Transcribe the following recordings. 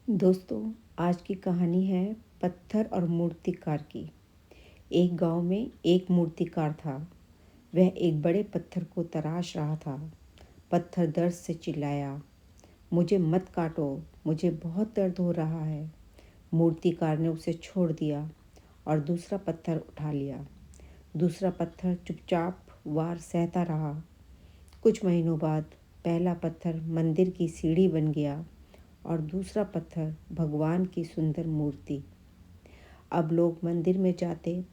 दोस्तों, आज की कहानी है पत्थर और मूर्तिकार की। एक गांव में एक मूर्तिकार था। वह एक बड़े पत्थर को तराश रहा था। पत्थर दर्द से चिल्लाया, मुझे मत काटो, मुझे बहुत दर्द हो रहा है। मूर्तिकार ने उसे छोड़ दिया और दूसरा पत्थर उठा लिया। दूसरा पत्थर चुपचाप वार सहता रहा। कुछ महीनों बाद पहला पत्थर मंदिर की सीढ़ी बन गया और दूसरा पत्थर भगवान की सुंदर मूर्ति। अब लोग मंदिर में जाते,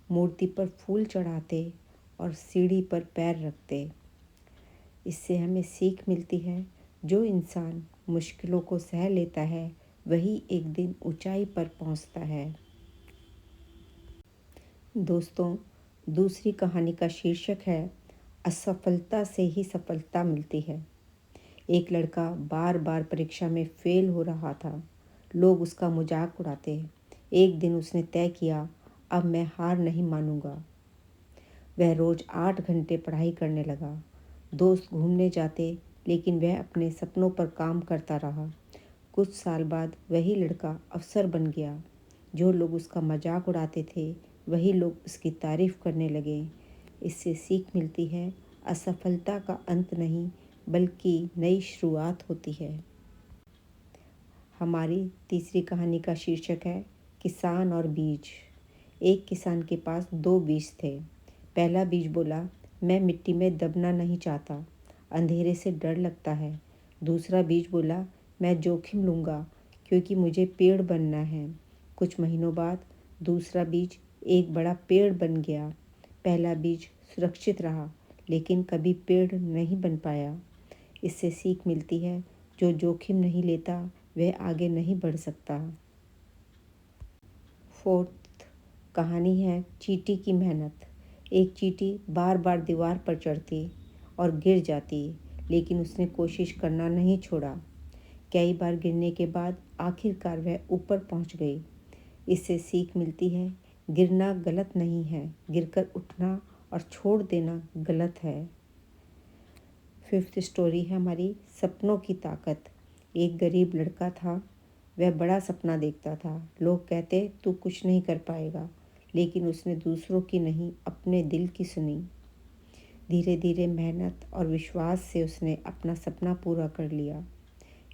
मूर्ति पर फूल चढ़ाते और सीढ़ी पर पैर रखते। इससे हमें सीख मिलती है, जो इंसान मुश्किलों को सह लेता है वही एक दिन ऊंचाई पर पहुंचता है। दोस्तों, दूसरी कहानी का शीर्षक है असफलता से ही सफलता मिलती है। एक लड़का बार बार परीक्षा में फेल हो रहा था। लोग उसका मजाक उड़ाते। एक दिन उसने तय किया, अब मैं हार नहीं मानूंगा। वह रोज 8 घंटे पढ़ाई करने लगा। दोस्त घूमने जाते, लेकिन वह अपने सपनों पर काम करता रहा। कुछ साल बाद वही लड़का अफसर बन गया। जो लोग उसका मजाक उड़ाते थे, वही लोग उसकी तारीफ करने लगे। इससे सीख मिलती है, असफलता का अंत नहीं बल्कि नई शुरुआत होती है। हमारी तीसरी कहानी का शीर्षक है किसान और बीज। एक किसान के पास 2 बीज थे। पहला बीज बोला, मैं मिट्टी में दबना नहीं चाहता, अंधेरे से डर लगता है। दूसरा बीज बोला, मैं जोखिम लूँगा क्योंकि मुझे पेड़ बनना है। कुछ महीनों बाद दूसरा बीज एक बड़ा पेड़ बन गया। पहला बीज सुरक्षित रहा, लेकिन कभी पेड़ नहीं बन पाया। इससे सीख मिलती है, जो जोखिम नहीं लेता वह आगे नहीं बढ़ सकता। फोर्थ कहानी है चींटी की मेहनत। एक चींटी बार बार दीवार पर चढ़ती और गिर जाती, लेकिन उसने कोशिश करना नहीं छोड़ा। कई बार गिरने के बाद आखिरकार वह ऊपर पहुंच गई। इससे सीख मिलती है, गिरना गलत नहीं है, गिरकर उठना और छोड़ देना गलत है। फिफ्थ स्टोरी है हमारी सपनों की ताकत। एक गरीब लड़का था। वह बड़ा सपना देखता था। लोग कहते, तू कुछ नहीं कर पाएगा, लेकिन उसने दूसरों की नहीं, अपने दिल की सुनी। धीरे धीरे मेहनत और विश्वास से उसने अपना सपना पूरा कर लिया।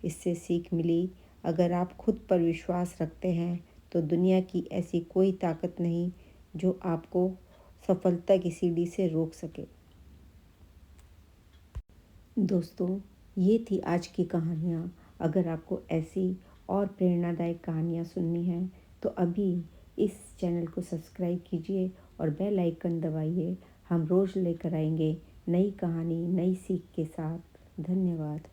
इससे सीख मिली, अगर आप खुद पर विश्वास रखते हैं तो दुनिया की ऐसी कोई ताकत नहीं जो आपको सफलता की सीढ़ी से रोक सके। दोस्तों, ये थी आज की कहानियाँ। अगर आपको ऐसी और प्रेरणादायक कहानियाँ सुननी हैं तो अभी इस चैनल को सब्सक्राइब कीजिए और बेल आइकन दबाइए। हम रोज़ लेकर आएंगे नई कहानी, नई सीख के साथ। धन्यवाद।